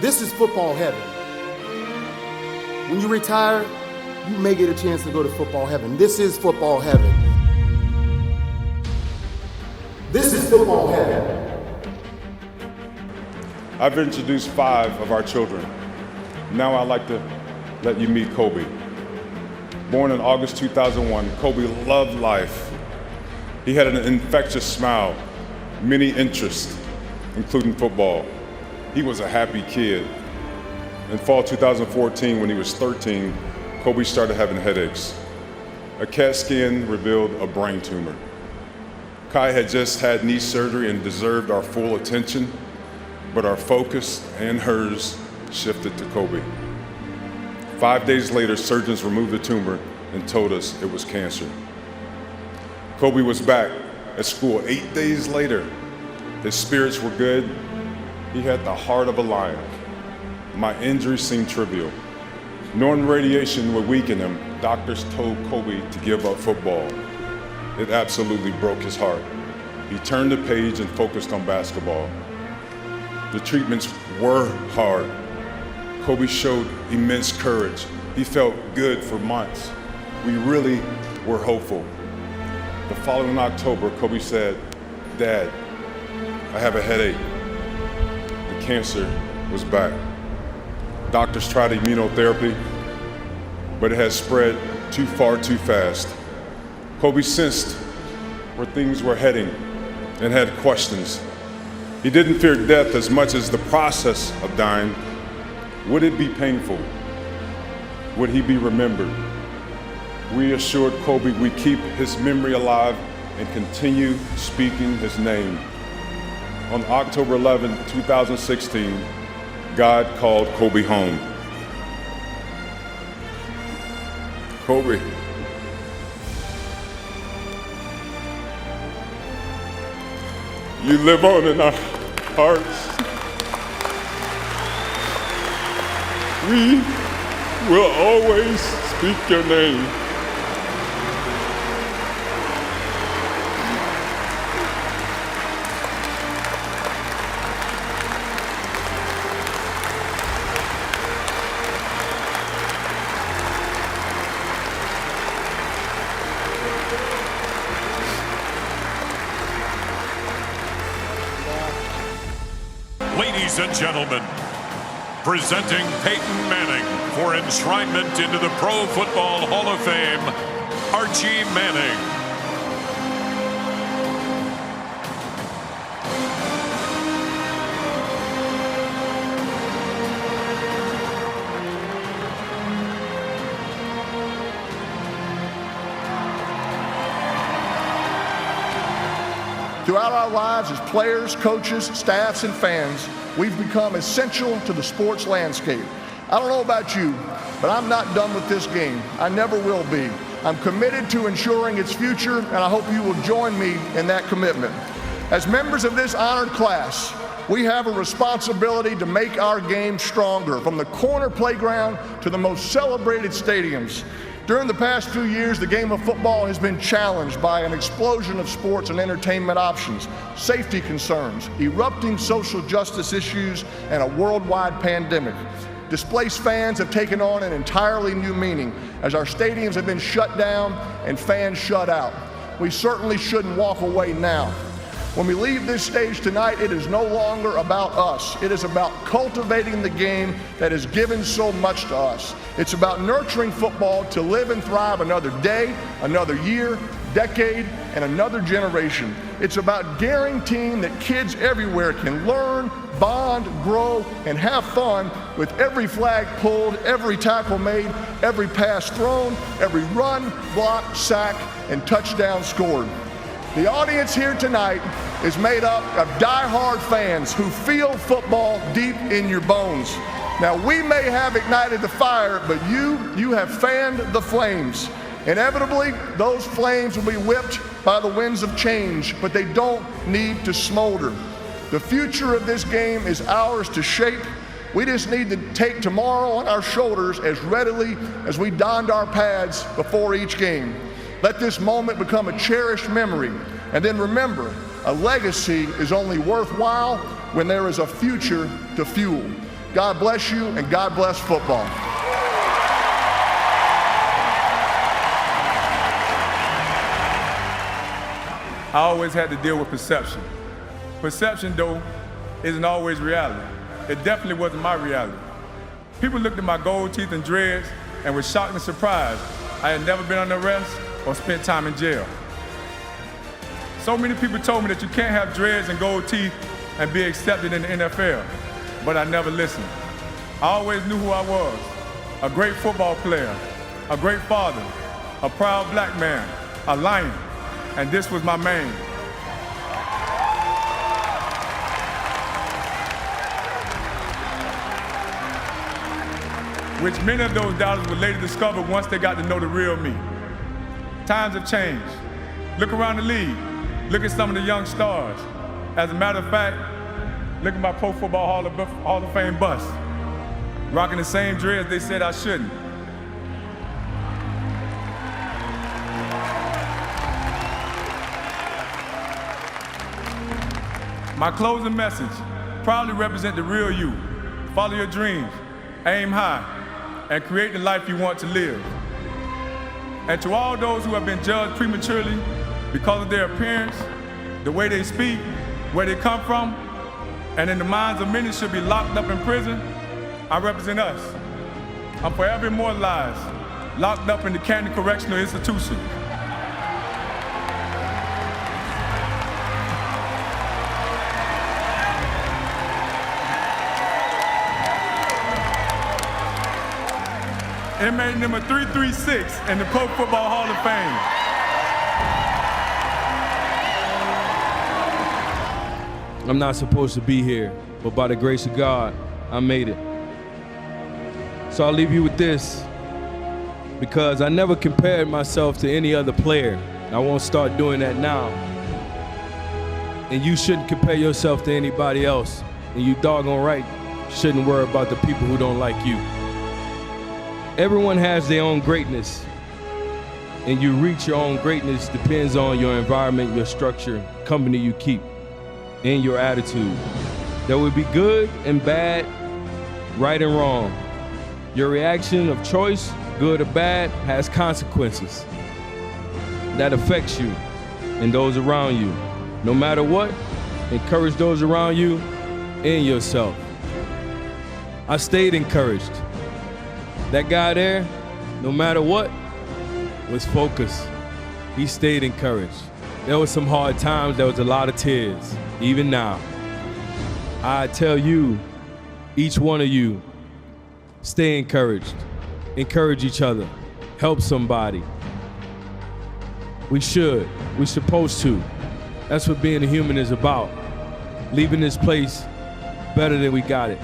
This is football heaven. When you retire, you may get a chance to go to football heaven. This is football heaven. This is football heaven. I've introduced 5 of our children. Now I'd like to let you meet Kobe. Born in August 2001, Kobe loved life. He had an infectious smile, many interests, including football. He was a happy kid. In fall 2014, when he was 13, Kobe started having headaches. A CAT scan revealed a brain tumor. Kai had just had knee surgery and deserved our full attention, but our focus and hers shifted to Kobe. 5 days later, surgeons removed the tumor and told us it was cancer. Kobe was back at school 8 days later. His spirits were good. He had the heart of a lion. My injury seemed trivial. Knowing radiation would weaken him, doctors told Kobe to give up football. It absolutely broke his heart. He turned the page and focused on basketball. The treatments were hard. Kobe showed immense courage. He felt good for months. We really were hopeful. The following October, Kobe said, "Dad, I have a headache." The cancer was back. Doctors tried immunotherapy, but it had spread too far too fast. Kobe sensed where things were heading and had questions. He didn't fear death as much as the process of dying. Would it be painful? Would he be remembered? We assured Kobe we'd keep his memory alive and continue speaking his name. On October 11, 2016, God called Kobe home. Kobe, you live on in our hearts. We will always speak your name. Ladies and gentlemen, presenting Peyton Manning for enshrinement into the Pro Football Hall of Fame, Archie Manning. Throughout our lives as players, coaches, staffs, and fans, we've become essential to the sports landscape. I don't know about you, but I'm not done with this game. I never will be. I'm committed to ensuring its future, and I hope you will join me in that commitment. As members of this honored class, we have a responsibility to make our game stronger, from the corner playground to the most celebrated stadiums. During the past few years, the game of football has been challenged by an explosion of sports and entertainment options, safety concerns, erupting social justice issues, and a worldwide pandemic. Displaced fans have taken on an entirely new meaning as our stadiums have been shut down and fans shut out. We certainly shouldn't walk away now. When we leave this stage tonight, it is no longer about us. It is about cultivating the game that has given so much to us. It's about nurturing football to live and thrive another day, another year, decade, and another generation. It's about guaranteeing that kids everywhere can learn, bond, grow, and have fun with every flag pulled, every tackle made, every pass thrown, every run, block, sack, and touchdown scored. The audience here tonight is made up of die-hard fans who feel football deep in your bones. Now, we may have ignited the fire, but you have fanned the flames. Inevitably, those flames will be whipped by the winds of change, but they don't need to smolder. The future of this game is ours to shape. We just need to take tomorrow on our shoulders as readily as we donned our pads before each game. Let this moment become a cherished memory. And then remember, a legacy is only worthwhile when there is a future to fuel. God bless you, and God bless football. I always had to deal with perception. Perception, though, isn't always reality. It definitely wasn't my reality. People looked at my gold teeth and dreads and were shocked and surprised I had never been under arrest or spent time in jail. So many people told me that you can't have dreads and gold teeth and be accepted in the NFL, but I never listened. I always knew who I was, a great football player, a great father, a proud black man, a lion, and this was my main. Which many of those doubters would later discover once they got to know the real me. Times have changed. Look around the league. Look at some of the young stars. As a matter of fact, look at my Pro Football Hall of Fame bust. Rocking the same dreads they said I shouldn't. My closing message proudly represent the real you. Follow your dreams, aim high, and create the life you want to live. And to all those who have been judged prematurely because of their appearance, the way they speak, where they come from, and in the minds of many should be locked up in prison, I represent us. I'm forever immortalized, locked up in the Canton Correctional Institution. Inmate number 336 in the Pro Football Hall of Fame. I'm not supposed to be here, but by the grace of God, I made it. So I'll leave you with this, because I never compared myself to any other player. I won't start doing that now. And you shouldn't compare yourself to anybody else. And you doggone right shouldn't worry about the people who don't like you. Everyone has their own greatness, and you reach your own greatness depends on your environment, your structure, company you keep, and your attitude. There will be good and bad, right and wrong. Your reaction of choice, good or bad, has consequences that affects you and those around you. No matter what, encourage those around you and yourself. I stayed encouraged. That guy there, no matter what, was focused. He stayed encouraged. There were some hard times, there was a lot of tears, even now. I tell you, each one of you, stay encouraged. Encourage each other. Help somebody. We should. We're supposed to. That's what being a human is about. Leaving this place better than we got it.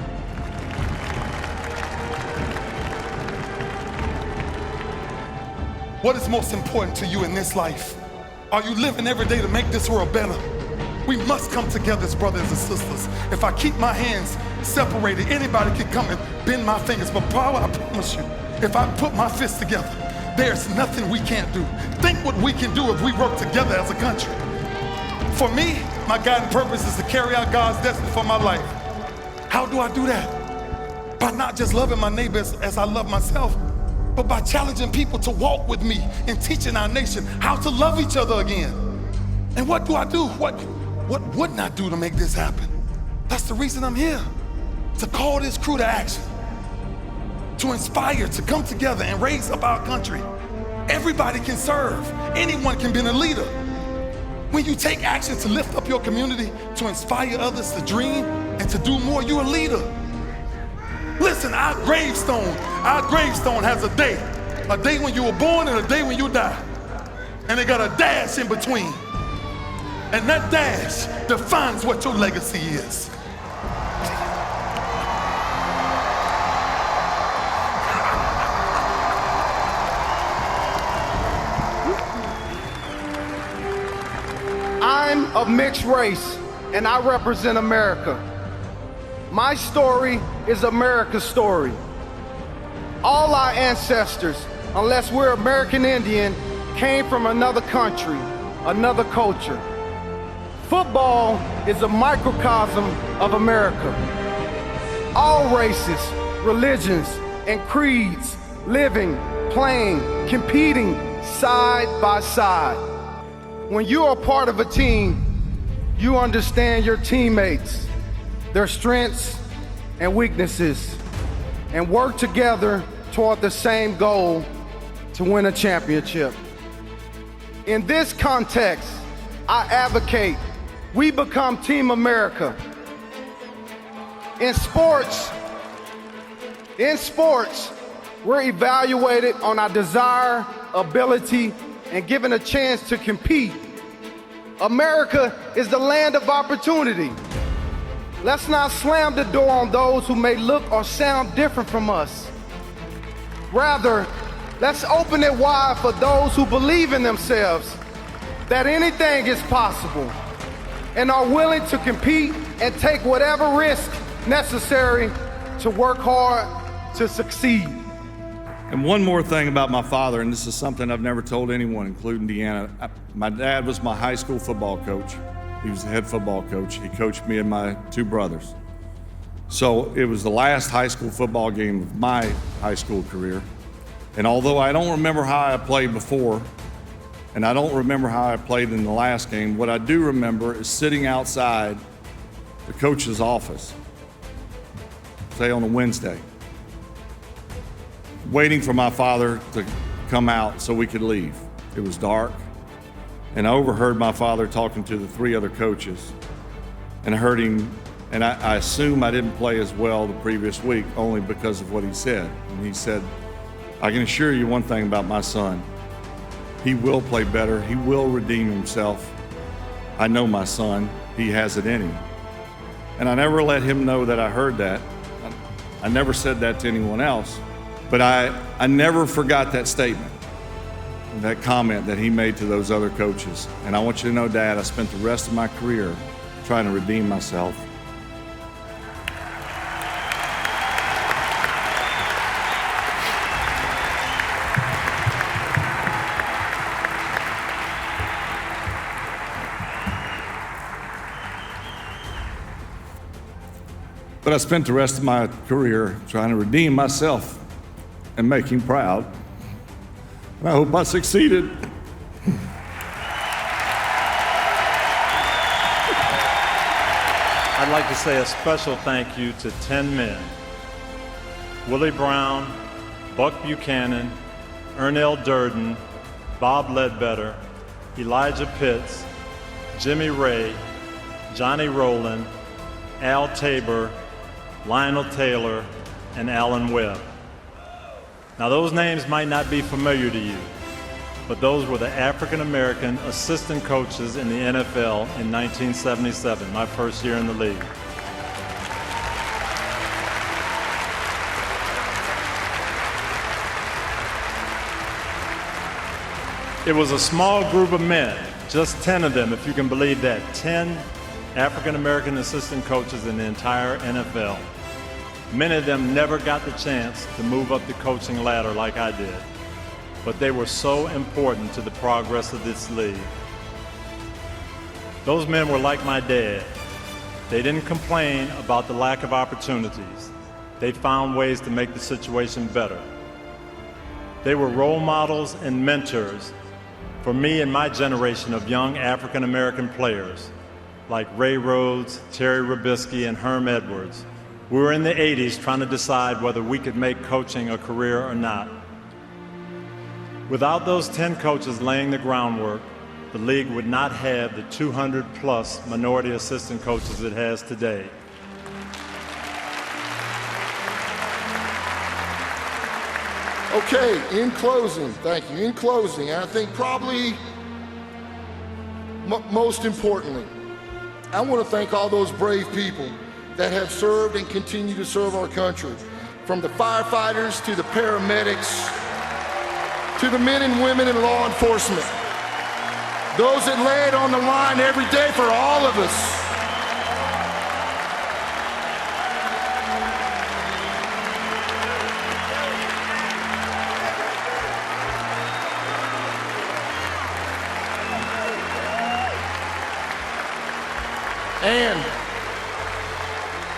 What is most important to you in this life? Are you living every day to make this world better? We must come together as brothers and sisters. If I keep my hands separated, anybody can come and bend my fingers. But power, I promise you, if I put my fists together, there's nothing we can't do. Think what we can do if we work together as a country. For me, my guiding purpose is to carry out God's destiny for my life. How do I do that? By not just loving my neighbors as I love myself, but by challenging people to walk with me and teaching our nation how to love each other again. And what do I do? What wouldn't I do to make this happen? That's the reason I'm here, to call this crew to action, to inspire, to come together and raise up our country. Everybody can serve. Anyone can be a leader. When you take action to lift up your community, to inspire others to dream and to do more, you're a leader. Listen, our gravestone has a day when you were born and a day when you die. And they got a dash in between. And that dash defines what your legacy is. I'm of mixed race, and I represent America. My story is America's story. All our ancestors, unless we're American Indian, came from another country, another culture. Football is a microcosm of America. all races, religions, and creeds, living, playing, competing side by side. When you are part of a team, you understand your teammates, their strengths and weaknesses, and work together toward the same goal to win a championship. In this context, I advocate we become Team America. In sports, we're evaluated on our desire, ability, and given a chance to compete. America is the land of opportunity. Let's not slam the door on those who may look or sound different from us. Rather, let's open it wide for those who believe in themselves, that anything is possible, and are willing to compete and take whatever risk necessary to work hard to succeed. And one more thing about my father, and this is something I've never told anyone, including Deanna. My dad was my high school football coach. He was the head football coach. He coached me and my two brothers. So it was the last high school football game of my high school career. And although I don't remember how I played before, and I don't remember how I played in the last game, what I do remember is sitting outside the coach's office, say on a Wednesday, waiting for my father to come out so we could leave. It was dark, and I overheard my father talking to the three other coaches, and I heard him, and I assume I didn't play as well the previous week only because of what he said. And he said, "I can assure you one thing about my son. He will play better. He will redeem himself. I know my son. He has it in him." And I never let him know that I heard that. I never said that to anyone else. But I never forgot that statement, that comment that he made to those other coaches. And I want you to know, Dad, I spent the rest of my career trying to redeem myself. But I spent the rest of my career trying to redeem myself and make him proud. And I hope I succeeded. I'd like to say a special thank you to 10 men. Willie Brown, Buck Buchanan, Ernell Durden, Bob Ledbetter, Elijah Pitts, Jimmy Ray, Johnny Rowland, Al Tabor, Lionel Taylor, and Alan Webb. Now those names might not be familiar to you, but those were the African-American assistant coaches in the NFL in 1977, my first year in the league. It was a small group of men, just 10 of them, if you can believe that, 10 African-American assistant coaches in the entire NFL. Many of them never got the chance to move up the coaching ladder like I did, but they were so important to the progress of this league. Those men were like my dad. They didn't complain about the lack of opportunities. They found ways to make the situation better. They were role models and mentors for me and my generation of young African-American players like Ray Rhodes, Terry Robisky, and Herm Edwards. We were in the 80s trying to decide whether we could make coaching a career or not. Without those 10 coaches laying the groundwork, the league would not have the 200-plus minority assistant coaches it has today. Okay, in closing, thank you. In closing, I think probably most importantly, I want to thank all those brave people that have served and continue to serve our country, from the firefighters to the paramedics, to the men and women in law enforcement, those that lay it on the line every day for all of us.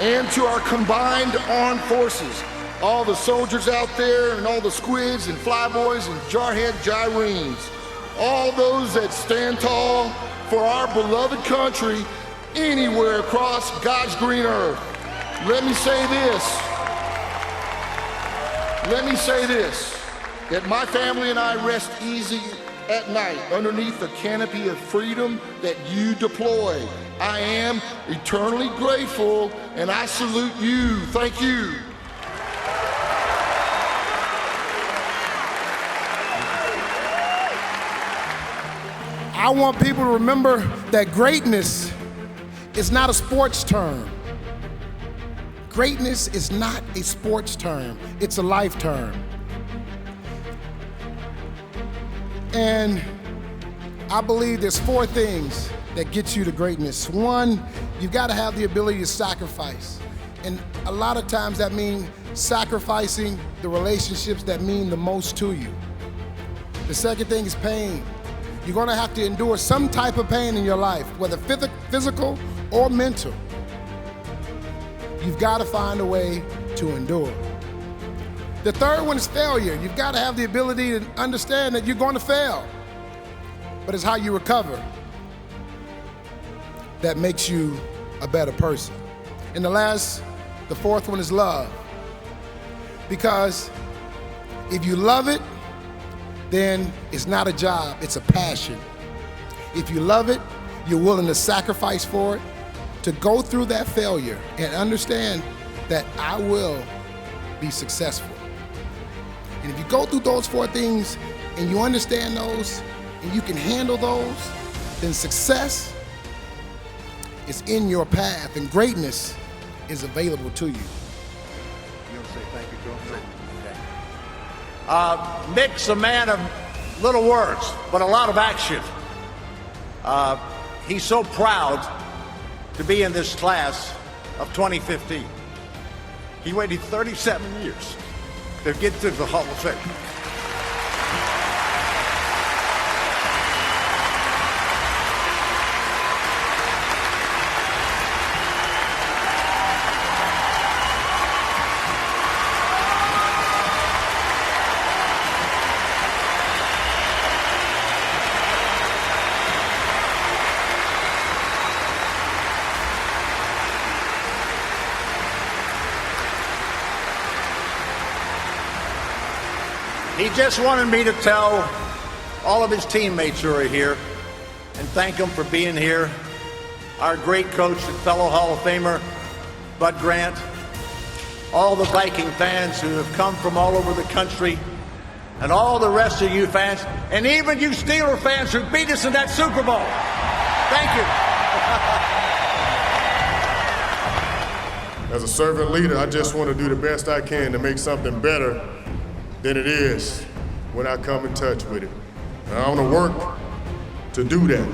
and to our combined armed forces, all the soldiers out there and all the squids and flyboys and jarhead gyrenes, all those that stand tall for our beloved country anywhere across God's green earth. Let me say this, that my family and I rest easy at night underneath the canopy of freedom that you deploy. I am eternally grateful, and I salute you. Thank you. I want people to remember that greatness is not a sports term. Greatness is not a sports term, it's a life term. And I believe there's 4 things that get you to greatness. 1, you've got to have the ability to sacrifice. And a lot of times that means sacrificing the relationships that mean the most to you. The second thing is pain. You're gonna have to endure some type of pain in your life, whether physical or mental. You've got to find a way to endure. The third one is failure. You've got to have the ability to understand that you're going to fail, but it's how you recover that makes you a better person. And the fourth one is love. Because if you love it, then it's not a job, it's a passion. If you love it, you're willing to sacrifice for it, to go through that failure and understand that I will be successful. And if you go through those 4 things and you understand those and you can handle those, then success is in your path and greatness is available to you. You want to say thank you, Joe? Nick's a man of little words, but a lot of action. He's so proud to be in this class of 2015. He waited 37 years to get to the Hall of Fame. He just wanted me to tell all of his teammates who are here and thank them for being here. Our great coach and fellow Hall of Famer, Bud Grant, all the Viking fans who have come from all over the country, and all the rest of you fans, and even you Steeler fans who beat us in that Super Bowl. Thank you. As a servant leader, I just want to do the best I can to make something better than it is when I come in touch with it. And I want to work to do that.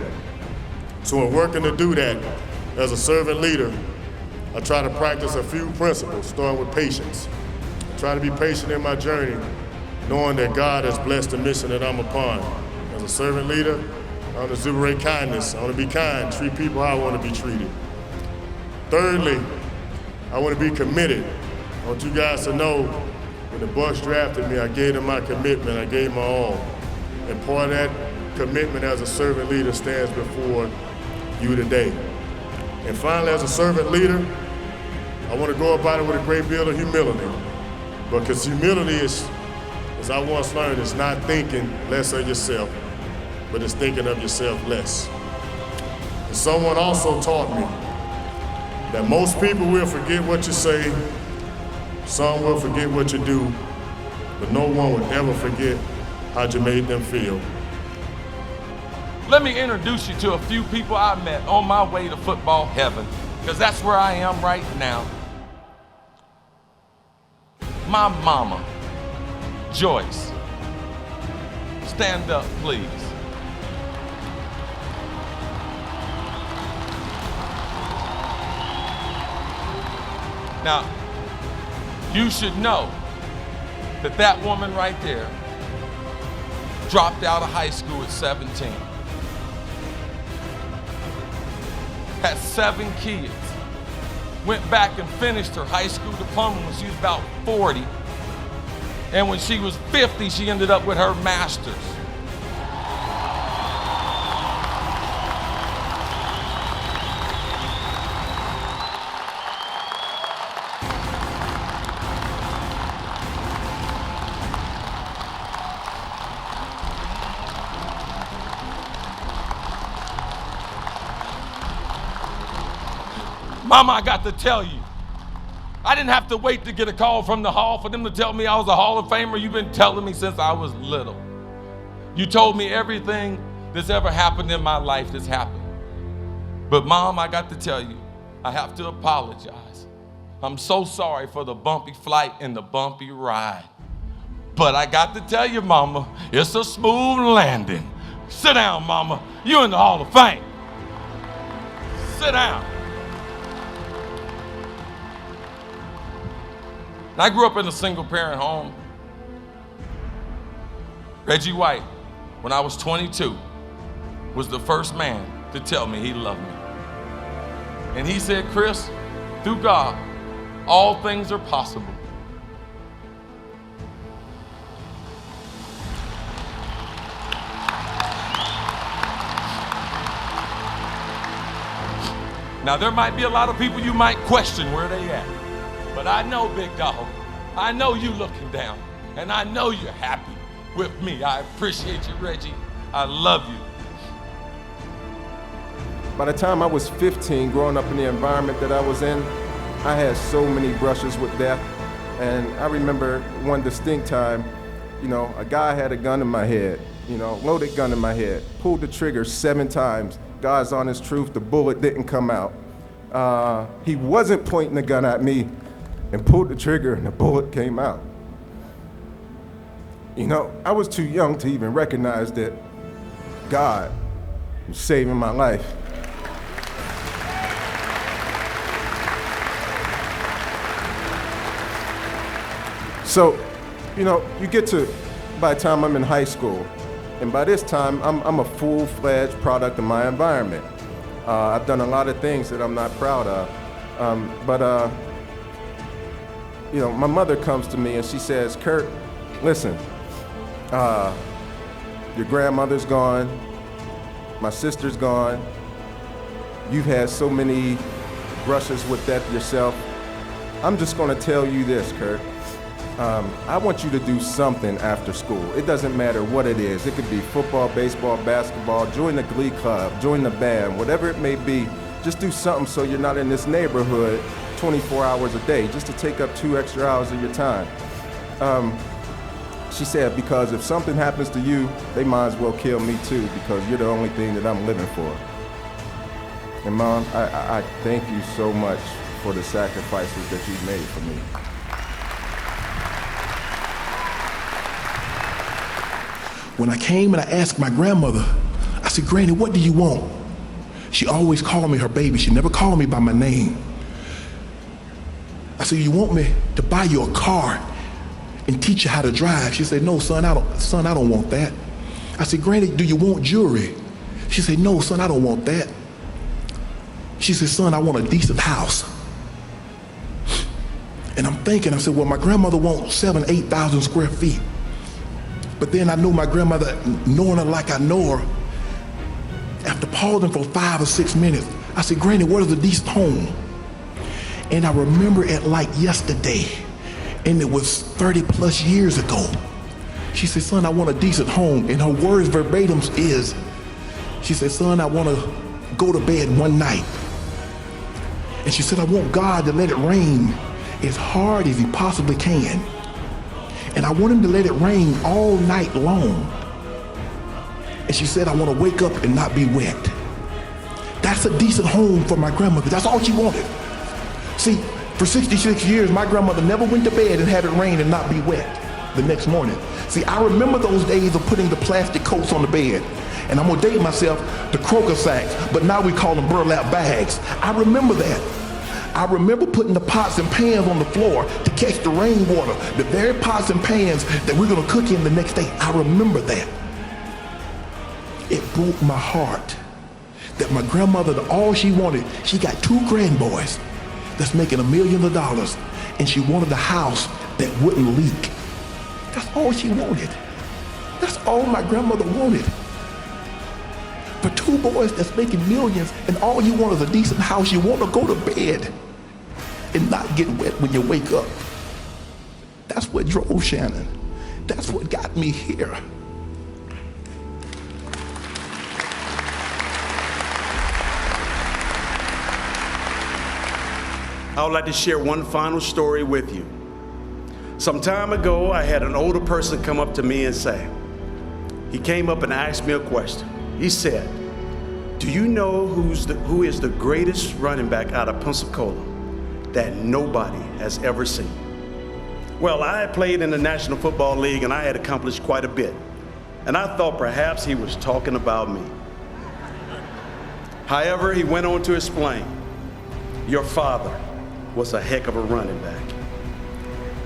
So in working to do that, as a servant leader, I try to practice a few principles, starting with patience. I try to be patient in my journey, knowing that God has blessed the mission that I'm upon. As a servant leader, I want to exuberate kindness. I want to be kind, treat people how I want to be treated. Thirdly, I want to be committed. I want you guys to know when the Bucs drafted me, I gave them my commitment, I gave my all. And part of that commitment as a servant leader stands before you today. And finally, as a servant leader, I want to go about it with a great deal of humility. Because humility is, as I once learned, is not thinking less of yourself, but it's thinking of yourself less. And someone also taught me that most people will forget what you say, some will forget what you do, but no one will ever forget how you made them feel. Let me introduce you to a few people I met on my way to football heaven, because that's where I am right now. My mama, Joyce. Stand up, please. Now, you should know that that woman right there dropped out of high school at 17. Had 7 kids, went back and finished her high school diploma when she was about 40. And when she was 50, she ended up with her master's. Mama, I got to tell you, I didn't have to wait to get a call from the Hall for them to tell me I was a Hall of Famer. You've been telling me since I was little. You told me everything that's ever happened in my life that's happened. But Mom, I got to tell you, I have to apologize. I'm so sorry for the bumpy flight and the bumpy ride. But I got to tell you, Mama, it's a smooth landing. Sit down, Mama. You're in the Hall of Fame. Sit down. I grew up in a single-parent home. Reggie White, when I was 22, was the first man to tell me he loved me. And he said, Chris, through God, all things are possible. Now, there might be a lot of people you might question where they at. But I know, big dog, I know you looking down, and I know you're happy with me. I appreciate you, Reggie. I love you. By the time I was 15, growing up in the environment that I was in, I had so many brushes with death. And I remember one distinct time, a guy had a gun in my head, loaded gun in my head, pulled the trigger 7 times. God's honest truth, the bullet didn't come out. He wasn't pointing the gun at me, and pulled the trigger and the bullet came out. I was too young to even recognize that God was saving my life. So, you get to, by the time I'm in high school, and by this time, I'm a full-fledged product of my environment. I've done a lot of things that I'm not proud of, but my mother comes to me and she says, Kurt, listen, your grandmother's gone, my sister's gone, you've had so many brushes with death yourself. I'm just gonna tell you this, Kurt. I want you to do something after school. It doesn't matter what it is. It could be football, baseball, basketball, join the glee club, join the band, whatever it may be. Just do something so you're not in this neighborhood 24 hours a day, just to take up 2 extra hours of your time. She said, because if something happens to you, they might as well kill me too, because you're the only thing that I'm living for. And Mom, I thank you so much for the sacrifices that you've made for me. When I came and I asked my grandmother, I said, Granny, what do you want? She always called me her baby. She never called me by my name. I said, you want me to buy you a car and teach you how to drive? She said, no, son, I don't want that. I said, Granny, do you want jewelry? She said, no, son, I don't want that. She said, son, I want a decent house. And I'm thinking, I said, well, my grandmother wants 7,000 to 8,000 square feet. But then I knew my grandmother, knowing her like I know her, after pausing for 5 or 6 minutes, I said, Granny, what is a decent home? And I remember it like yesterday, and it was 30 plus years ago. She said, son, I want a decent home. And her words verbatim is, she said, son, I want to go to bed one night. And she said, I want God to let it rain as hard as he possibly can. And I want him to let it rain all night long. And she said, I want to wake up and not be wet. That's a decent home for my grandmother. That's all she wanted. See, for 66 years, my grandmother never went to bed and had it rain and not be wet the next morning. See, I remember those days of putting the plastic coats on the bed. And I'm gonna date myself, the Kroger sacks, but now we call them burlap bags. I remember that. I remember putting the pots and pans on the floor to catch the rainwater, the very pots and pans that we're gonna cook in the next day. I remember that. It broke my heart that my grandmother, all she wanted, she got 2 grandboys, that's making $1 million, and she wanted a house that wouldn't leak. That's all she wanted. That's all my grandmother wanted. For two boys that's making millions and all you want is a decent house, you want to go to bed and not get wet when you wake up. That's what drove Shannon. That's what got me here. I would like to share one final story with you. Some time ago, I had an older person come up to me and say, he came up and asked me a question. He said, do you know who is the greatest running back out of Pensacola that nobody has ever seen? Well, I had played in the National Football League and I had accomplished quite a bit. And I thought perhaps he was talking about me. However, he went on to explain, your father was a heck of a running back.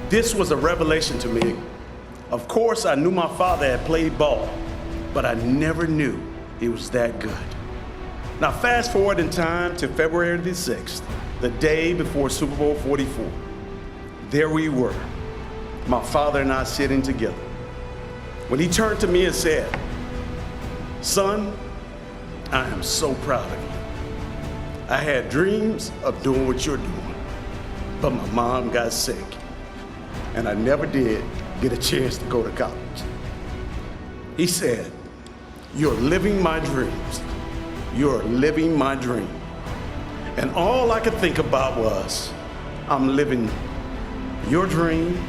This was a revelation to me. Of course, I knew my father had played ball, but I never knew he was that good. Now, fast forward in time to February the 6th, the day before Super Bowl 44. There we were, my father and I sitting together. When he turned to me and said, son, I am so proud of you. I had dreams of doing what you're doing, but my mom got sick, and I never did get a chance to go to college. He said, you're living my dreams. You're living my dream. And all I could think about was, I'm living your dream,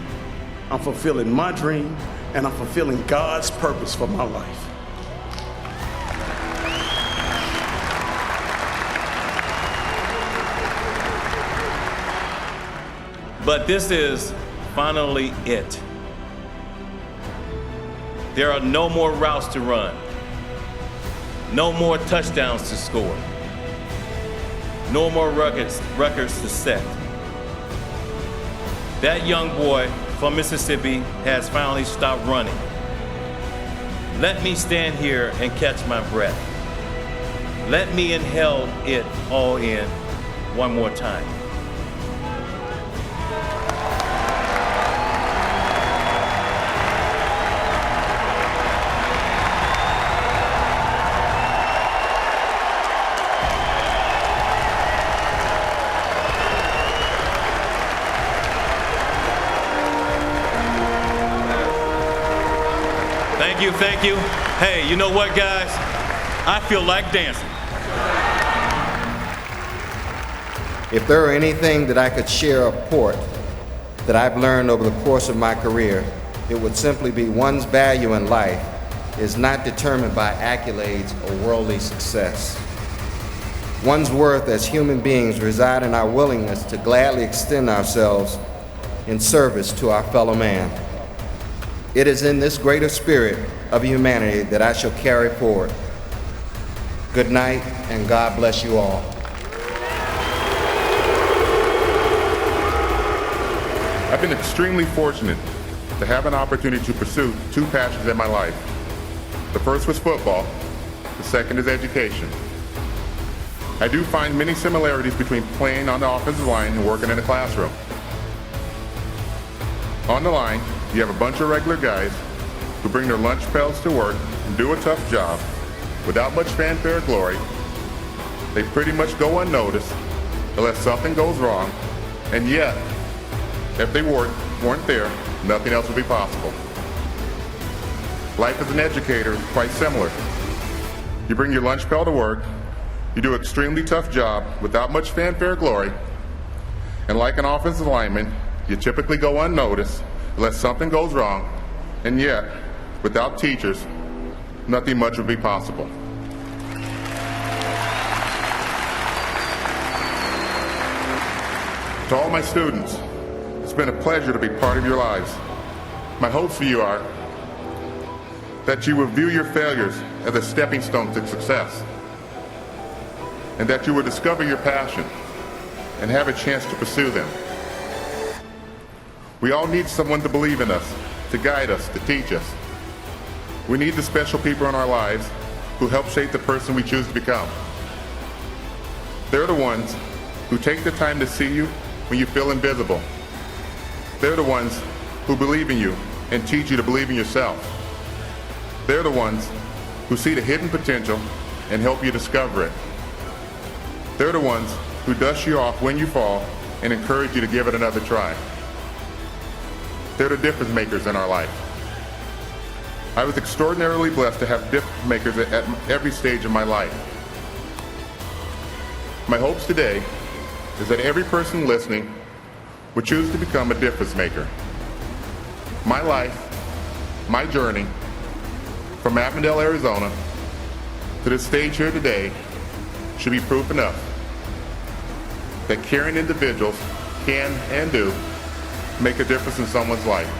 I'm fulfilling my dream, and I'm fulfilling God's purpose for my life. But this is finally it. There are no more routes to run, no more touchdowns to score, no more records to set. That young boy from Mississippi has finally stopped running. Let me stand here and catch my breath. Let me inhale it all in one more time. Thank you. Hey, you know what, guys? I feel like dancing. If there were anything that I could share of Port that I've learned over the course of my career, it would simply be one's value in life is not determined by accolades or worldly success. One's worth as human beings reside in our willingness to gladly extend ourselves in service to our fellow man. It is in this greater spirit of humanity that I shall carry forward. Good night, and God bless you all. I've been extremely fortunate to have an opportunity to pursue two passions in my life. The first was football, the second is education. I do find many similarities between playing on the offensive line and working in a classroom. On the line, you have a bunch of regular guys who bring their lunch pails to work and do a tough job without much fanfare or glory. They pretty much go unnoticed unless something goes wrong, and yet, if they weren't there, nothing else would be possible. Life as an educator is quite similar. You bring your lunch pail to work, you do an extremely tough job without much fanfare or glory, and like an offensive lineman, you typically go unnoticed unless something goes wrong, and yet, without teachers, nothing much would be possible. To all my students, it's been a pleasure to be part of your lives. My hopes for you are that you will view your failures as a stepping stone to success, and that you will discover your passion and have a chance to pursue them. We all need someone to believe in us, to guide us, to teach us. We need the special people in our lives who help shape the person we choose to become. They're the ones who take the time to see you when you feel invisible. They're the ones who believe in you and teach you to believe in yourself. They're the ones who see the hidden potential and help you discover it. They're the ones who dust you off when you fall and encourage you to give it another try. They're the difference makers in our life. I was extraordinarily blessed to have difference makers at every stage of my life. My hopes today is that every person listening would choose to become a difference maker. My life, my journey, from Avondale, Arizona, to this stage here today, should be proof enough that caring individuals can and do make a difference in someone's life.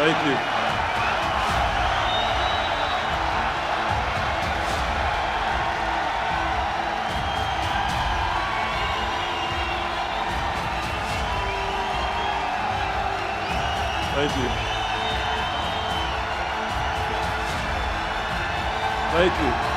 Thank you. Thank you. Thank you.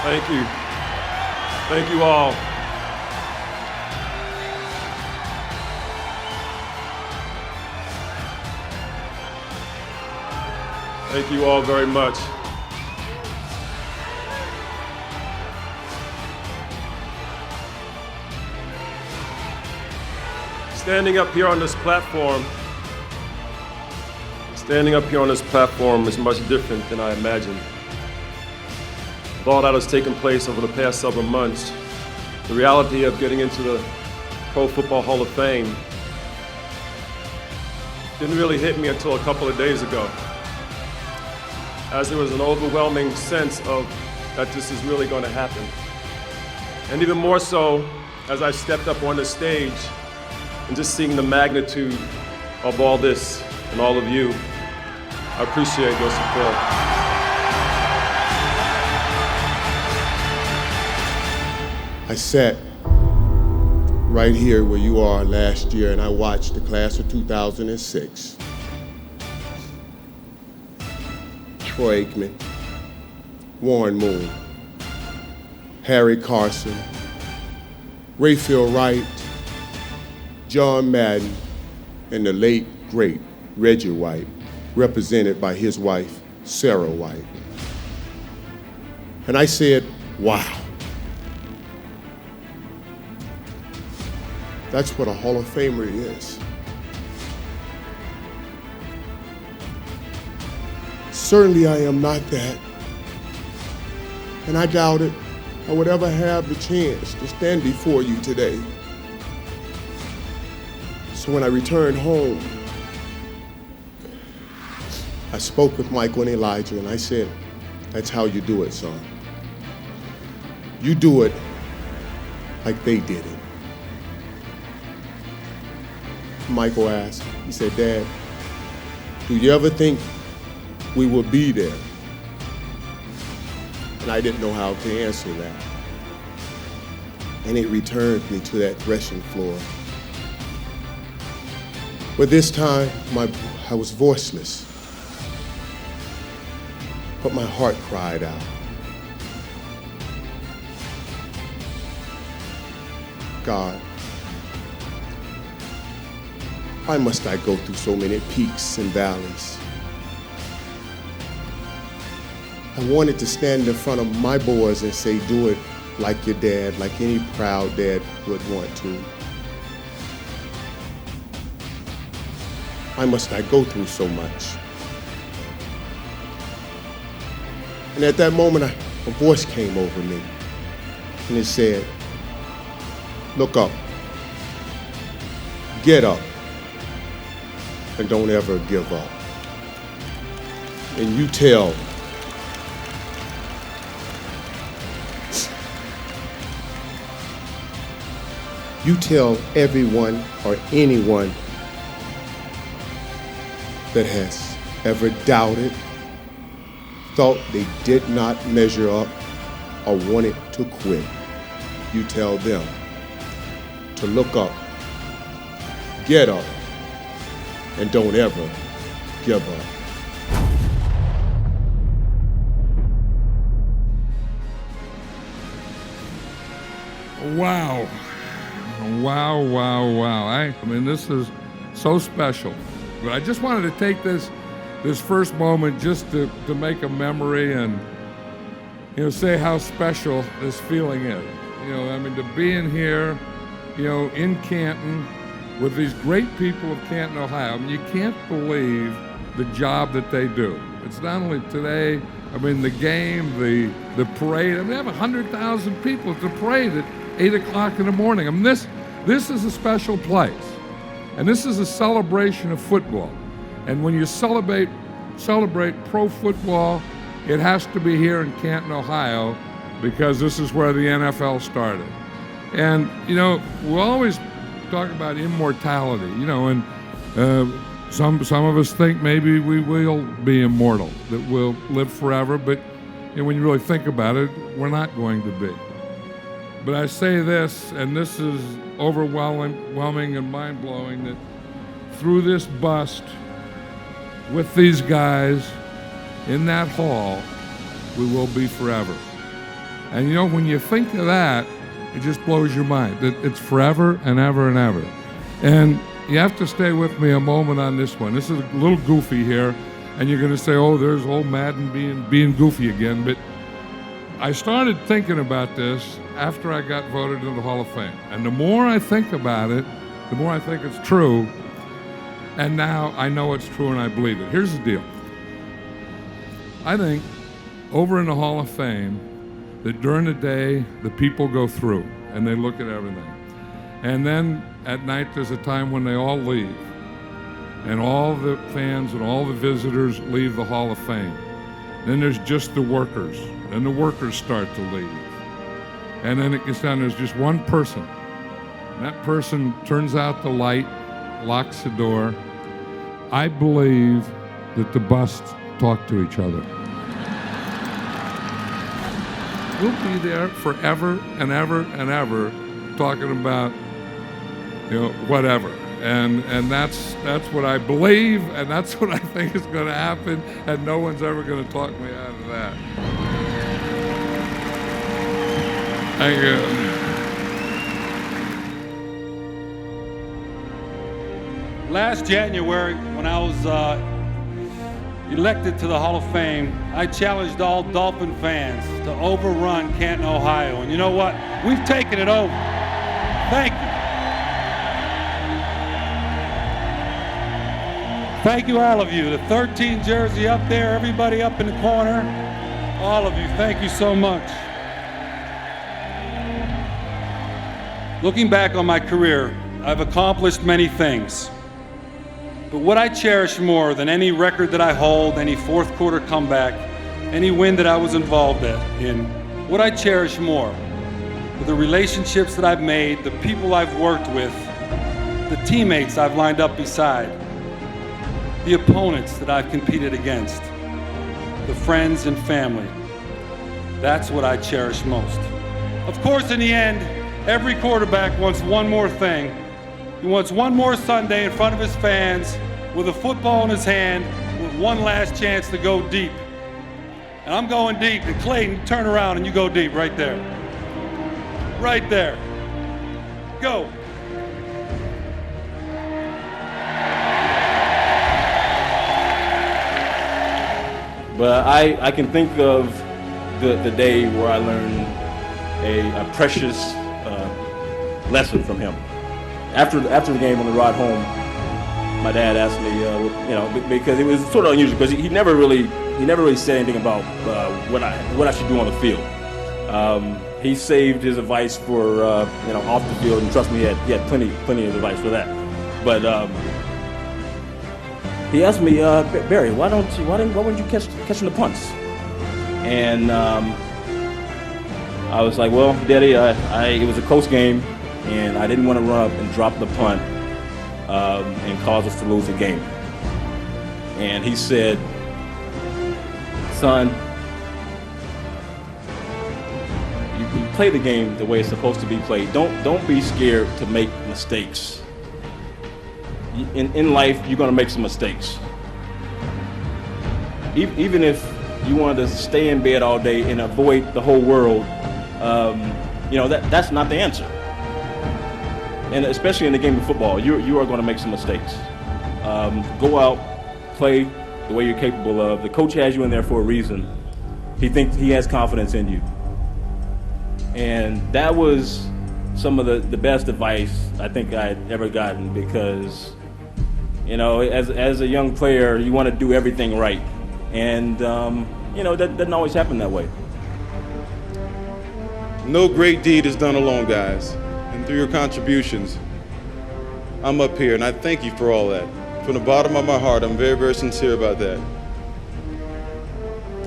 Thank you. Thank you all. Thank you all very much. Standing up here on this platform is much different than I imagined. With all that has taken place over the past several months, the reality of getting into the Pro Football Hall of Fame didn't really hit me until a couple of days ago, as there was an overwhelming sense of that this is really going to happen. And even more so, as I stepped up on the stage and just seeing the magnitude of all this and all of you, I appreciate your support. I sat right here where you are last year and I watched the class of 2006. Troy Aikman, Warren Moon, Harry Carson, Rayfield Wright, John Madden, and the late, great Reggie White, represented by his wife, Sarah White. And I said, wow. That's what a Hall of Famer is. Certainly I am not that. And I doubt it I would ever have the chance to stand before you today. So when I returned home, I spoke with Michael and Elijah and I said, that's how you do it, son. You do it like they did it. Michael asked, he said, Dad, do you ever think we will be there? And I didn't know how to answer that. And it returned me to that threshing floor. But this time, I was voiceless. But my heart cried out. God, why must I go through so many peaks and valleys? I wanted to stand in front of my boys and say, do it like your dad, like any proud dad would want to. Why must I go through so much? And at that moment, a voice came over me, and it said, look up, get up, and don't ever give up. And you tell everyone or anyone that has ever doubted, thought they did not measure up, or wanted to quit, you tell them to look up, get up, and don't ever give up. Wow. Wow, wow, wow. I mean, this is so special. But I just wanted to take this first moment just to make a memory and, say how special this feeling is. I mean, to be in here, in Canton with these great people of Canton, Ohio. I mean, you can't believe the job that they do. It's not only today, I mean, the game, the parade. I mean, they have 100,000 people at the parade at 8 o'clock in the morning. I mean, this is a special place. And this is a celebration of football. And when you celebrate pro football, it has to be here in Canton, Ohio, because this is where the NFL started. And, we'll always talk about immortality, and some of us think maybe we will be immortal, that we'll live forever, but when you really think about it, we're not going to be. But I say this, and this is overwhelming and mind-blowing, that through this bust, with these guys in that hall, we will be forever. And when you think of that, it just blows your mind, that it's forever and ever and ever. And you have to stay with me a moment on this one. This is a little goofy here, and you're going to say, oh, there's old Madden being goofy again, but I started thinking about this after I got voted into the Hall of Fame. And the more I think about it, the more I think it's true. And now I know it's true and I believe it. Here's the deal. I think over in the Hall of Fame that during the day, the people go through and they look at everything. And then at night, there's a time when they all leave. And all the fans and all the visitors leave the Hall of Fame. Then there's just the workers. Then the workers start to leave. And then it gets down, there's just one person. And that person turns out the light, locks the door. I believe that the busts talk to each other. We'll be there forever and ever and ever talking about, whatever. And that's what I believe, and that's what I think is going to happen, and no one's ever going to talk me out of that. Thank you. Last January, when I was elected to the Hall of Fame, I challenged all Dolphin fans to overrun Canton, Ohio. And you know what? We've taken it over. Thank you. Thank you, all of you. The 13 jersey up there, everybody up in the corner, all of you, thank you so much. Looking back on my career, I've accomplished many things. But what I cherish more than any record that I hold, any fourth quarter comeback, any win that I was involved in, what I cherish more are the relationships that I've made, the people I've worked with, the teammates I've lined up beside, the opponents that I've competed against, the friends and family. That's what I cherish most. Of course, in the end, every quarterback wants one more thing. He wants one more Sunday in front of his fans with a football in his hand with one last chance to go deep. And I'm going deep. And Clayton, turn around and you go deep right there. Right there. Go. But I can think of the day where I learned a precious lesson from him. After the game on the ride home, my dad asked me, because it was sort of unusual because he never really said anything about what I should do on the field. He saved his advice for off the field, and trust me, he had plenty of advice for that. But he asked me, Barry, why weren't you catching the punts? And I was like, well, Daddy, it was a close game, and I didn't want to run up and drop the punt and cause us to lose the game. And he said, son, you play the game the way it's supposed to be played. Don't be scared to make mistakes. In life, you're going to make some mistakes. Even if you wanted to stay in bed all day and avoid the whole world, that's not the answer. And especially in the game of football, you are going to make some mistakes. Go out, play the way you're capable of. The coach has you in there for a reason. He thinks he has confidence in you. And that was some of the best advice I think I'd ever gotten, because as a young player, you want to do everything right. And that doesn't always happen that way. No great deed is done alone, guys. And through your contributions, I'm up here, and I thank you for all that. From the bottom of my heart, I'm very, very sincere about that.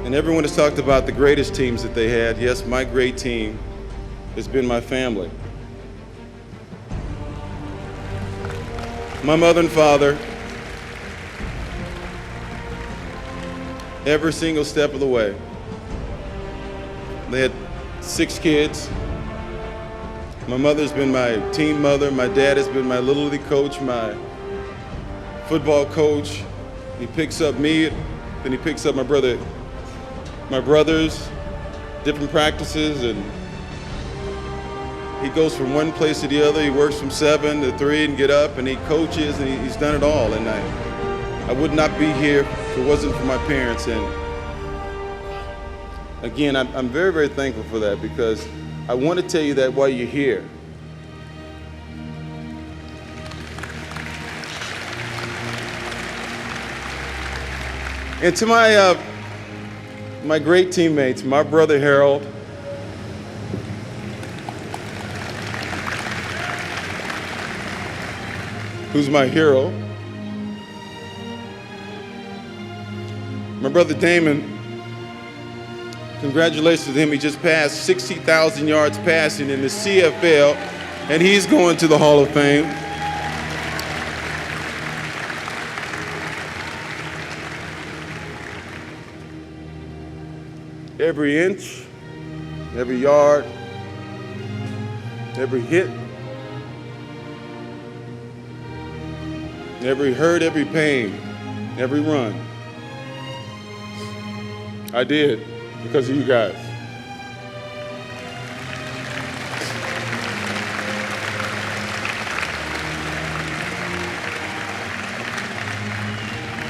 And everyone has talked about the greatest teams that they had. Yes, my great team has been my family. My mother and father, every single step of the way. They had 6 kids. My mother's been my team mother. My dad has been my Little League coach, my football coach. He picks up me, then he picks up my brothers, different practices, and he goes from one place to the other. He works from 7 to 3 and get up, and he coaches, and he's done it all. And I would not be here if it wasn't for my parents. And again, I'm very, very thankful for that, because I want to tell you that while you're here. And to my great teammates, my brother Harold, who's my hero, my brother Damon, congratulations to him. He just passed 60,000 yards passing in the CFL, and he's going to the Hall of Fame. Every inch, every yard, every hit, every hurt, every pain, every run, I did because of you guys.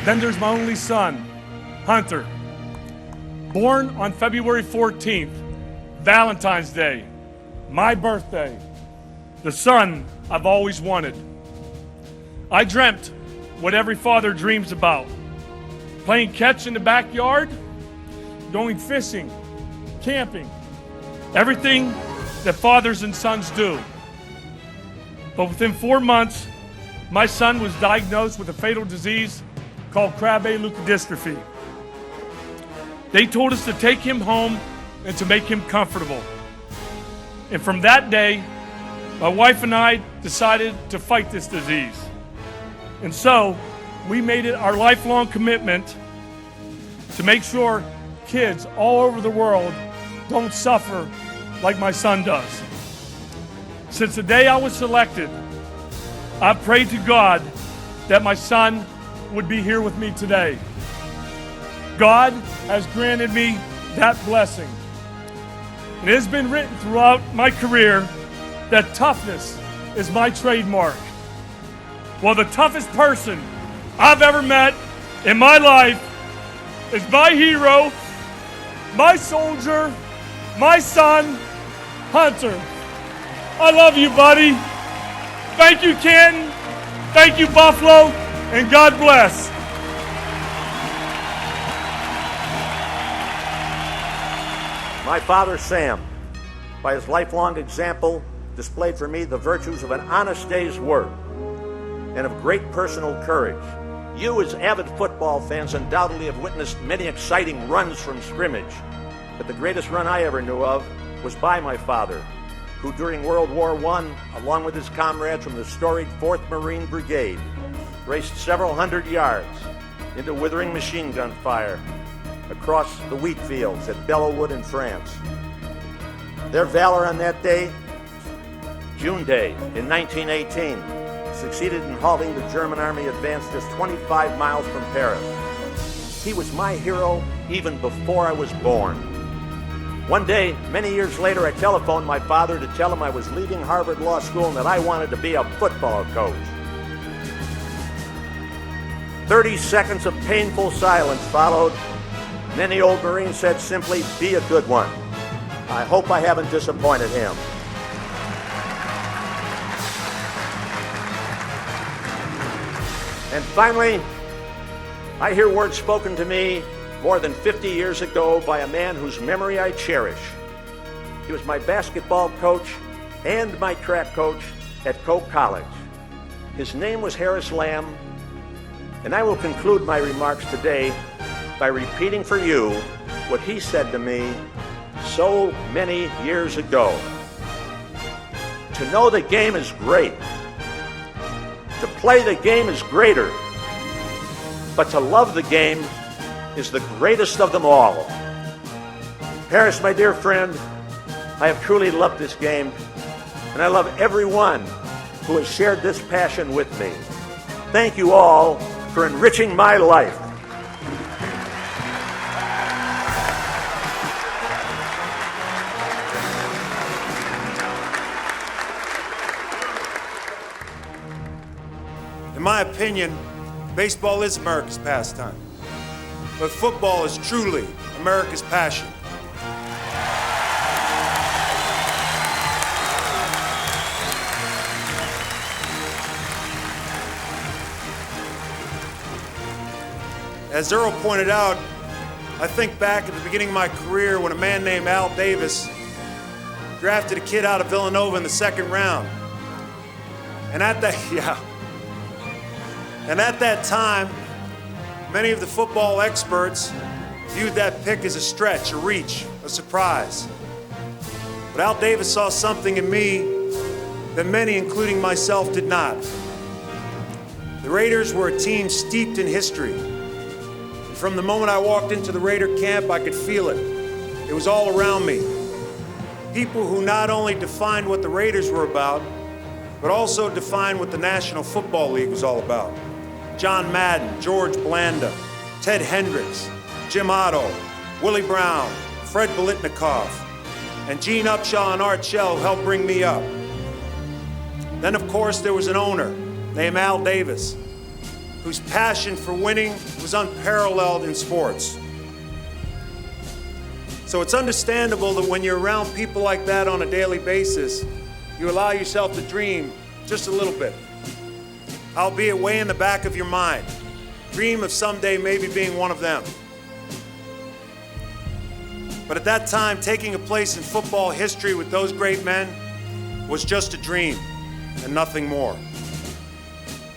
Then there's my only son, Hunter, born on February 14th, Valentine's Day, my birthday, the son I've always wanted. I dreamt what every father dreams about: playing catch in the backyard, going fishing, camping, everything that fathers and sons do. But within 4 months, my son was diagnosed with a fatal disease called Krabbe leukodystrophy. They told us to take him home and to make him comfortable. And from that day, my wife and I decided to fight this disease. And so, we made it our lifelong commitment to make sure kids all over the world don't suffer like my son does. Since the day I was selected, I've prayed to God that my son would be here with me today. God has granted me that blessing. It has been written throughout my career that toughness is my trademark. Well, the toughest person I've ever met in my life is my hero, my soldier, my son, Hunter. I love you, buddy. Thank you, Canton. Thank you, Buffalo, and God bless. My father, Sam, by his lifelong example, displayed for me the virtues of an honest day's work and of great personal courage. You, as avid football fans, undoubtedly have witnessed many exciting runs from scrimmage, but the greatest run I ever knew of was by my father, who during World War I, along with his comrades from the storied 4th Marine Brigade, raced several hundred yards into withering machine gun fire across the wheat fields at Bellewood in France. Their valor on that day, June Day in 1918, succeeded in halting the German army advance just 25 miles from Paris. He was my hero even before I was born. One day, many years later, I telephoned my father to tell him I was leaving Harvard Law School and that I wanted to be a football coach. 30 seconds of painful silence followed. Then the old Marine said simply, "Be a good one." I hope I haven't disappointed him. And finally, I hear words spoken to me more than 50 years ago by a man whose memory I cherish. He was my basketball coach and my track coach at Coe College. His name was Harris Lamb, and I will conclude my remarks today by repeating for you what he said to me so many years ago. To know the game is great. To play the game is greater. But to love the game is the greatest of them all. Harris, my dear friend, I have truly loved this game, and I love everyone who has shared this passion with me. Thank you all for enriching my life. In my opinion, baseball is America's pastime, but football is truly America's passion. As Earl pointed out, I think back at the beginning of my career when a man named Al Davis drafted a kid out of Villanova in the 2nd round. And at that time, many of the football experts viewed that pick as a stretch, a reach, a surprise. But Al Davis saw something in me that many, including myself, did not. The Raiders were a team steeped in history. And from the moment I walked into the Raider camp, I could feel it. It was all around me. People who not only defined what the Raiders were about, but also defined what the National Football League was all about. John Madden, George Blanda, Ted Hendricks, Jim Otto, Willie Brown, Fred Biletnikoff, and Gene Upshaw and Art Shell helped bring me up. Then, of course, there was an owner named Al Davis. whose passion for winning was unparalleled in sports. So it's understandable that when you're around people like that on a daily basis, you allow yourself to dream just a little bit, albeit way in the back of your mind. Dream of someday maybe being one of them. But at that time, taking a place in football history with those great men was just a dream and nothing more.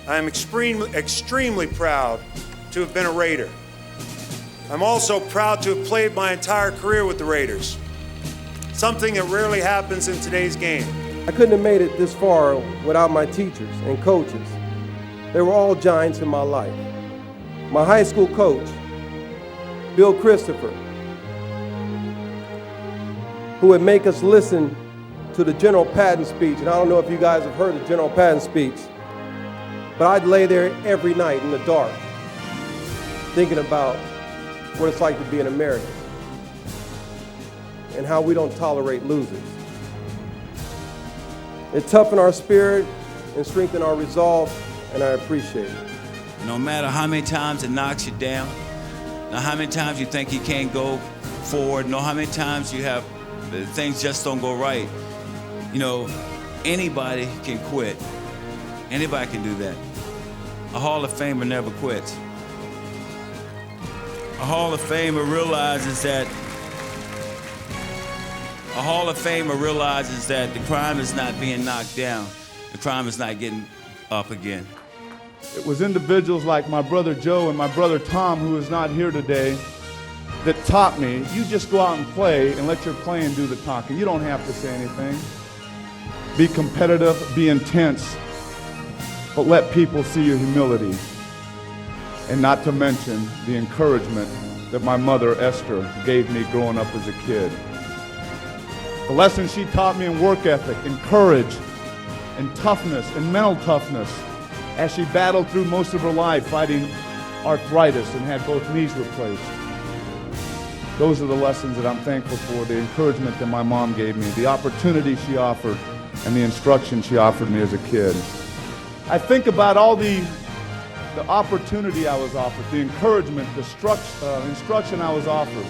I am extremely proud to have been a Raider. I'm also proud to have played my entire career with the Raiders, something that rarely happens in today's game. I couldn't have made it this far without my teachers and coaches. They were all giants in my life. My high school coach, Bill Christopher, who would make us listen to the General Patton speech. And I don't know if you guys have heard the General Patton speech, but I'd lay there every night in the dark thinking about what it's like to be an American and how we don't tolerate losers. It toughened our spirit and strengthened our resolve, and I appreciate it. No matter how many times it knocks you down, no how many times you think you can't go forward, no how many times you have things just don't go right. You know, anybody can quit. Anybody can do that. A Hall of Famer never quits. A Hall of Famer realizes that the crime is not being knocked down. The crime is not getting up again. It was individuals like my brother Joe and my brother Tom, who is not here today, that taught me, you just go out and play and let your playing do the talking. You don't have to say anything. Be competitive, be intense, but let people see your humility. And not to mention the encouragement that my mother Esther gave me growing up as a kid. The lessons she taught me in work ethic, in courage, and toughness, and mental toughness, as she battled through most of her life fighting arthritis and had both knees replaced. Those are the lessons that I'm thankful for, the encouragement that my mom gave me, the opportunity she offered, and the instruction she offered me as a kid. I think about all the opportunity I was offered, the encouragement, the instruction I was offered.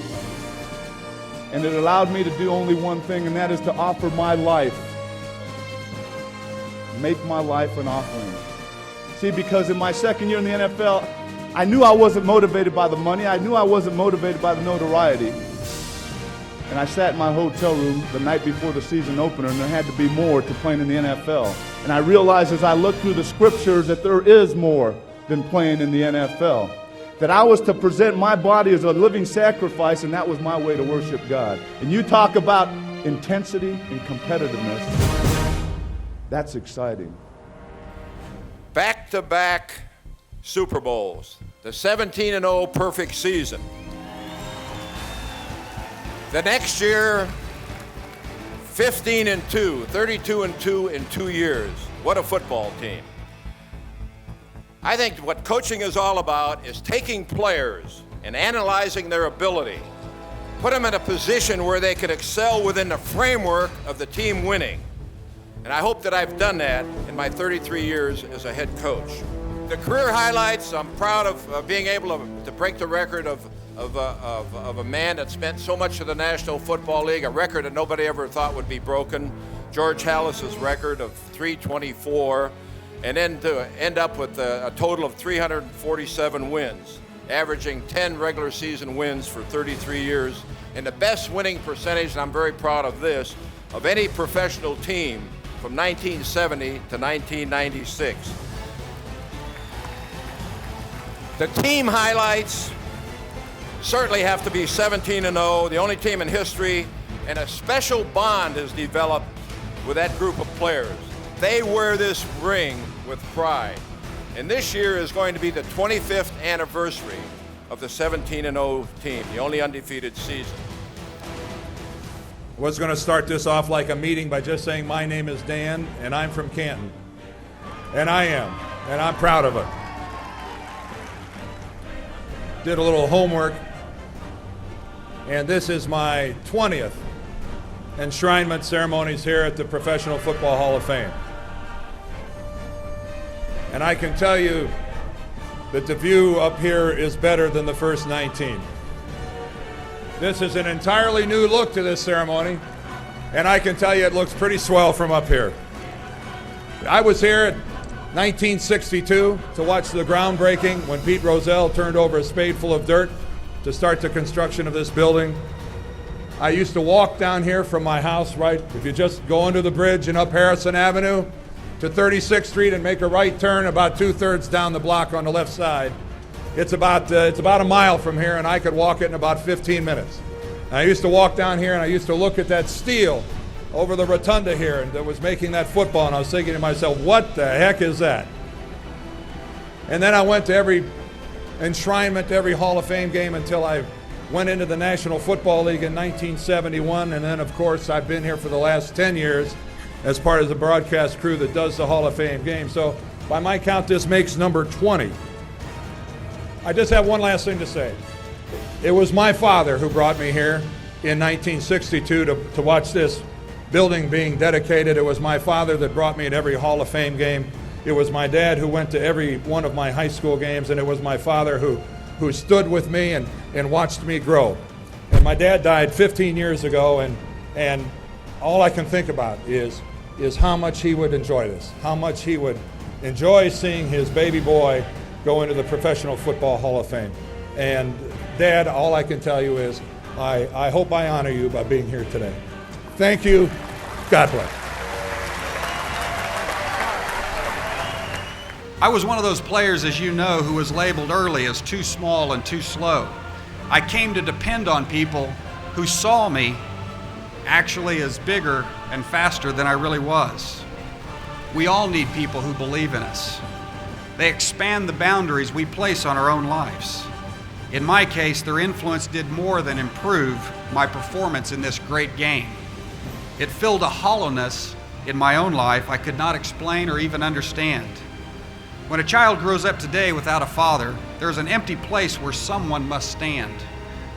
And it allowed me to do only one thing, and that is to offer my life. Make my life an offering. See, because in my second year in the NFL, I knew I wasn't motivated by the money. I knew I wasn't motivated by the notoriety. And I sat in my hotel room the night before the season opener, and there had to be more to playing in the NFL. And I realized as I looked through the scriptures that there is more than playing in the NFL. That I was to present my body as a living sacrifice, and that was my way to worship God. And you talk about intensity and competitiveness. That's exciting. Back-to-back Super Bowls, the 17-0 perfect season. The next year, 15-2, 32-2 in 2 years. What a football team. I think what coaching is all about is taking players and analyzing their ability, put them in a position where they can excel within the framework of the team winning. And I hope that I've done that in my 33 years as a head coach. The career highlights, I'm proud of being able to break the record of a man that spent so much of the National Football League, a record that nobody ever thought would be broken. George Halas's record of 324, and then to end up with a total of 347 wins, averaging 10 regular season wins for 33 years, and the best winning percentage, and I'm very proud of this, of any professional team from 1970 to 1996. The team highlights certainly have to be 17-0, the only team in history, and a special bond has developed with that group of players. They wear this ring with pride. And this year is going to be the 25th anniversary of the 17-0 team, the only undefeated season. I was going to start this off like a meeting by just saying my name is Dan and I'm from Canton. And I am, and I'm proud of it. Did a little homework, and this is my 20th enshrinement ceremonies here at the Professional Football Hall of Fame. And I can tell you that the view up here is better than the first 19. This is an entirely new look to this ceremony, and I can tell you it looks pretty swell from up here. I was here in 1962 to watch the groundbreaking when Pete Rozelle turned over a spade full of dirt to start the construction of this building. I used to walk down here from my house, right? If you just go under the bridge and up Harrison Avenue to 36th Street and make a right turn about 2/3 down the block on the left side, it's about a mile from here, and I could walk it in about 15 minutes. And I used to walk down here and I used to look at that steel over the rotunda here and that was making that football, and I was thinking to myself, what the heck is that? And then I went to every enshrinement, every Hall of Fame game until I went into the National Football League in 1971, and then of course I've been here for the last 10 years as part of the broadcast crew that does the Hall of Fame game. So by my count, this makes number 20. I just have one last thing to say. It was my father who brought me here in 1962 to watch this building being dedicated. It was my father that brought me to every Hall of Fame game. It was my dad who went to every one of my high school games, and it was my father who stood with me and watched me grow. And my dad died 15 years ago, and all I can think about is how much he would enjoy this, how much he would enjoy seeing his baby boy go into the Professional Football Hall of Fame. And Dad, all I can tell you is I hope I honor you by being here today. Thank you. God bless. I was one of those players, as you know, who was labeled early as too small and too slow. I came to depend on people who saw me actually as bigger and faster than I really was. We all need people who believe in us. They expand the boundaries we place on our own lives. In my case, their influence did more than improve my performance in this great game. It filled a hollowness in my own life I could not explain or even understand. When a child grows up today without a father, there's an empty place where someone must stand,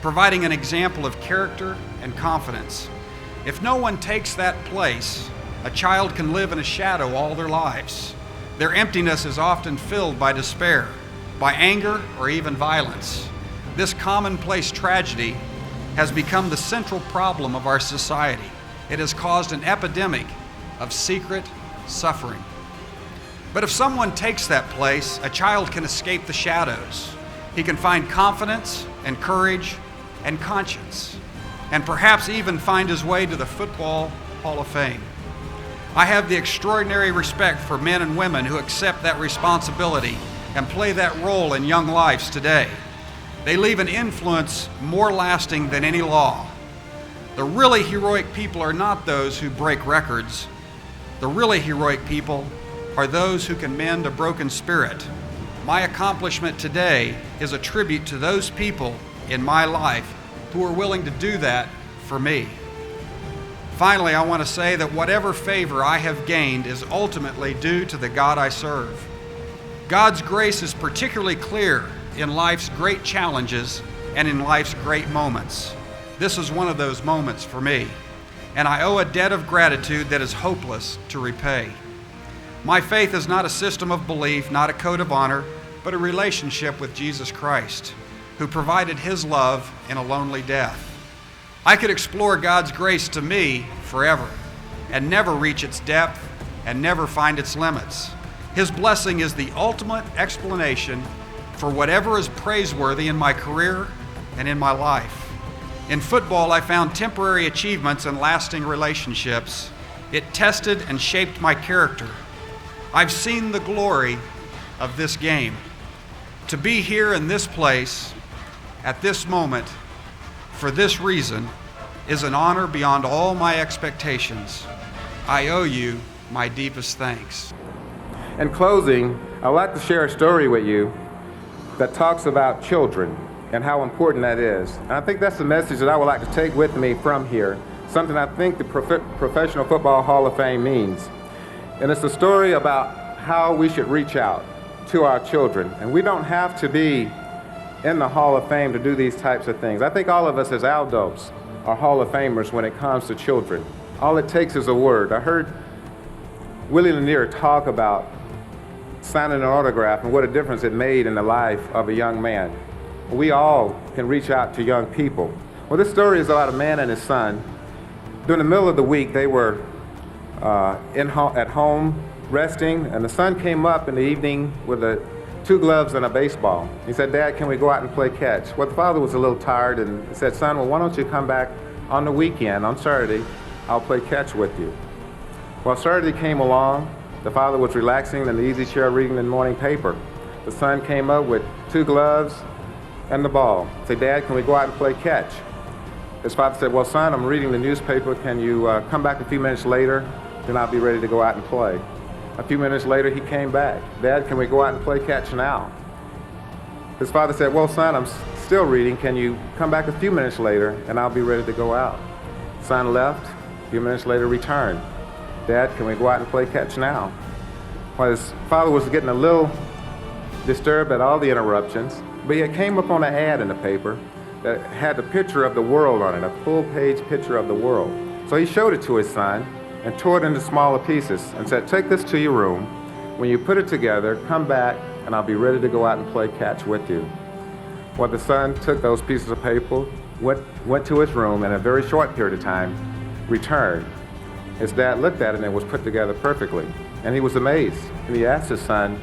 providing an example of character and confidence. If no one takes that place, a child can live in a shadow all their lives. Their emptiness is often filled by despair, by anger, or even violence. This commonplace tragedy has become the central problem of our society. It has caused an epidemic of secret suffering. But if someone takes that place, a child can escape the shadows. He can find confidence and courage and conscience, and perhaps even find his way to the Football Hall of Fame. I have the extraordinary respect for men and women who accept that responsibility and play that role in young lives today. They leave an influence more lasting than any law. The really heroic people are not those who break records. The really heroic people are those who can mend a broken spirit. My accomplishment today is a tribute to those people in my life who are willing to do that for me. Finally, I want to say that whatever favor I have gained is ultimately due to the God I serve. God's grace is particularly clear in life's great challenges and in life's great moments. This is one of those moments for me, and I owe a debt of gratitude that is hopeless to repay. My faith is not a system of belief, not a code of honor, but a relationship with Jesus Christ, who provided His love in a lonely death. I could explore God's grace to me forever and never reach its depth and never find its limits. His blessing is the ultimate explanation for whatever is praiseworthy in my career and in my life. In football, I found temporary achievements and lasting relationships. It tested and shaped my character. I've seen the glory of this game. To be here in this place, at this moment, for this reason, is an honor beyond all my expectations. I owe you my deepest thanks. In closing, I'd like to share a story with you that talks about children and how important that is. And I think that's the message that I would like to take with me from here, something I think the Professional Football Hall of Fame means. And it's a story about how we should reach out to our children. And we don't have to be in the Hall of Fame to do these types of things. I think all of us as Aldos are Hall of Famers when it comes to children. All it takes is a word. I heard Willie Lanier talk about signing an autograph and what a difference it made in the life of a young man. We all can reach out to young people. Well, this story is about a man and his son. During the middle of the week, they were at home resting, and the son came up in the evening with two gloves and a baseball. He said, "Dad, can we go out and play catch?" Well, the father was a little tired and said, "Son, well, why don't you come back on the weekend, on Saturday, I'll play catch with you." Well, Saturday came along. The father was relaxing in the easy chair reading the morning paper. The son came up with two gloves and the ball. He said, "Dad, can we go out and play catch?" His father said, "Well, son, I'm reading the newspaper. Can you come back a few minutes later? Then I'll be ready to go out and play." A few minutes later, he came back. "Dad, can we go out and play catch now?" His father said, "Well, son, I'm still reading. Can you come back a few minutes later and I'll be ready to go out?" Son left. A few minutes later, returned. "Dad, can we go out and play catch now?" Well, his father was getting a little disturbed at all the interruptions, but he came upon an ad in the paper that had the picture of the world on it, a full-page picture of the world. So he showed it to his son and tore it into smaller pieces and said, "Take this to your room. When you put it together, come back and I'll be ready to go out and play catch with you." Well, the son took those pieces of paper, went to his room, and in a very short period of time, returned. His dad looked at it and it was put together perfectly. And he was amazed. And he asked his son,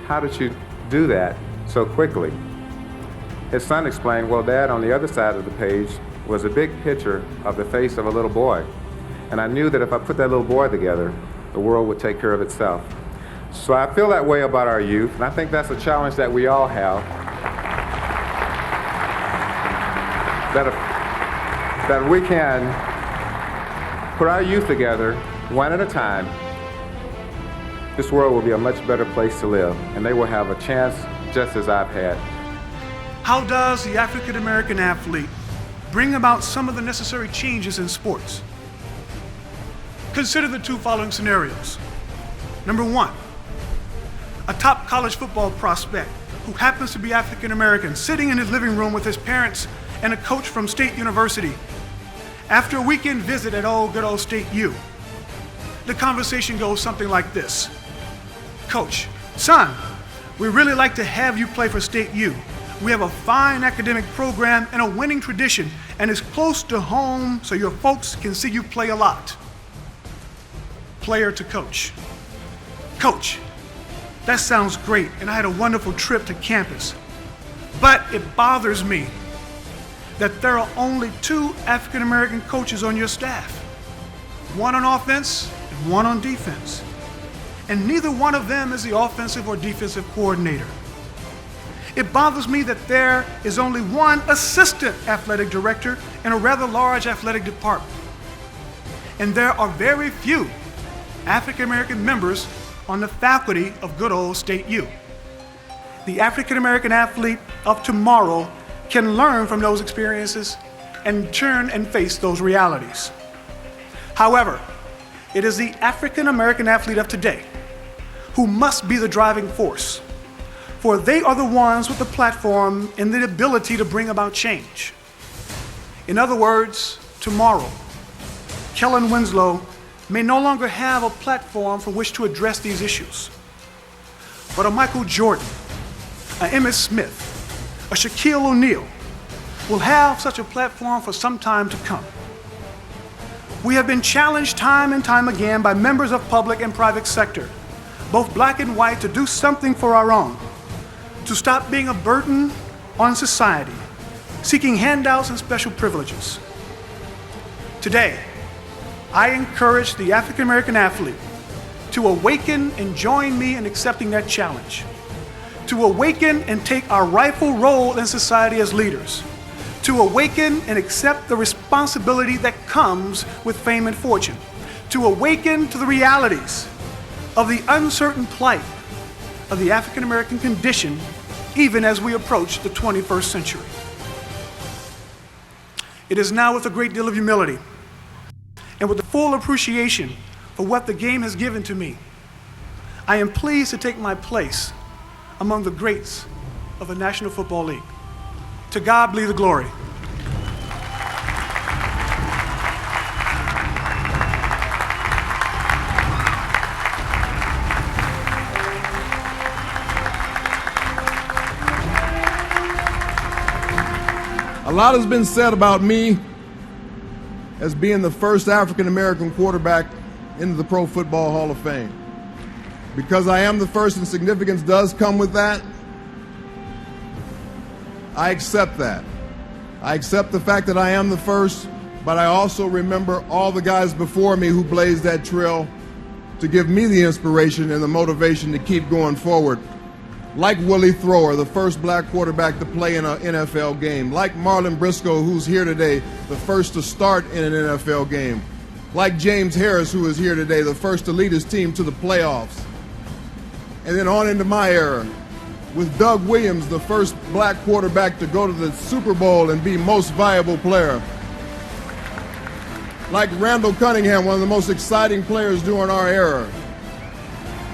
"How did you do that so quickly?" His son explained, "Well, Dad, on the other side of the page was a big picture of the face of a little boy. And I knew that if I put that little boy together, the world would take care of itself." So I feel that way about our youth, and I think that's a challenge that we all have. That if we can put our youth together, one at a time, this world will be a much better place to live, and they will have a chance just as I've had. How does the African American athlete bring about some of the necessary changes in sports? Consider the two following scenarios. Number one, a top college football prospect who happens to be African American sitting in his living room with his parents and a coach from State University. After a weekend visit at good old State U, the conversation goes something like this. "Coach, son, we really like to have you play for State U. We have a fine academic program and a winning tradition, and it's close to home so your folks can see you play a lot." Player to coach. "Coach, that sounds great, and I had a wonderful trip to campus. But it bothers me that there are only two African American coaches on your staff, one on offense and one on defense. And neither one of them is the offensive or defensive coordinator. It bothers me that there is only one assistant athletic director in a rather large athletic department. And there are very few African American members on the faculty of good old State U. The African American athlete of tomorrow can learn from those experiences and turn and face those realities. However, it is the African American athlete of today who must be the driving force, for they are the ones with the platform and the ability to bring about change. In other words, tomorrow, Kellen Winslow may no longer have a platform for which to address these issues, but a Michael Jordan, a Emmitt Smith, a Shaquille O'Neal will have such a platform for some time to come. We have been challenged time and time again by members of public and private sector, both black and white, to do something for our own, to stop being a burden on society, seeking handouts and special privileges. Today, I encourage the African American athlete to awaken and join me in accepting that challenge, to awaken and take our rightful role in society as leaders, to awaken and accept the responsibility that comes with fame and fortune, to awaken to the realities of the uncertain plight of the African American condition, even as we approach the 21st century. It is now with a great deal of humility and with the full appreciation for what the game has given to me, I am pleased to take my place among the greats of the National Football League. To God be the glory. lot has been said about me as being the first African American quarterback into the Pro Football Hall of Fame. Because I am the first and significance does come with that, I accept that. I accept the fact that I am the first, but I also remember all the guys before me who blazed that trail to give me the inspiration and the motivation to keep going forward. Like Willie Thrower, the first black quarterback to play in an NFL game. Like Marlon Briscoe, who's here today, the first to start in an NFL game. Like James Harris, who is here today, the first to lead his team to the playoffs. And then on into my era, with Doug Williams, the first black quarterback to go to the Super Bowl and be most valuable player. Like Randall Cunningham, one of the most exciting players during our era.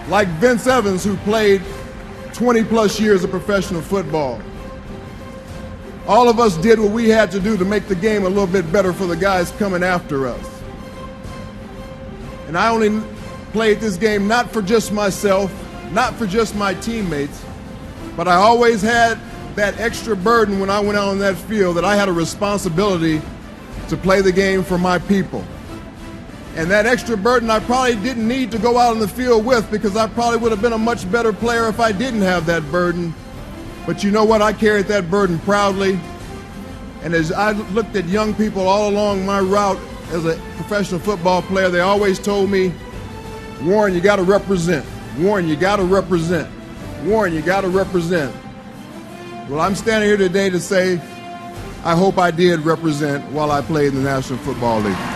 Like Vince Evans, who played 20 plus years of professional football. All of us did what we had to do to make the game a little bit better for the guys coming after us. And I only played this game not for just myself, not for just my teammates, but I always had that extra burden when I went out on that field that I had a responsibility to play the game for my people. And that extra burden I probably didn't need to go out on the field with, because I probably would have been a much better player if I didn't have that burden. But you know what? I carried that burden proudly. And as I looked at young people all along my route as a professional football player, they always told me, Warren, you got to represent. Warren, you got to represent. Warren, you got to represent. Well, I'm standing here today to say I hope I did represent while I played in the National Football League.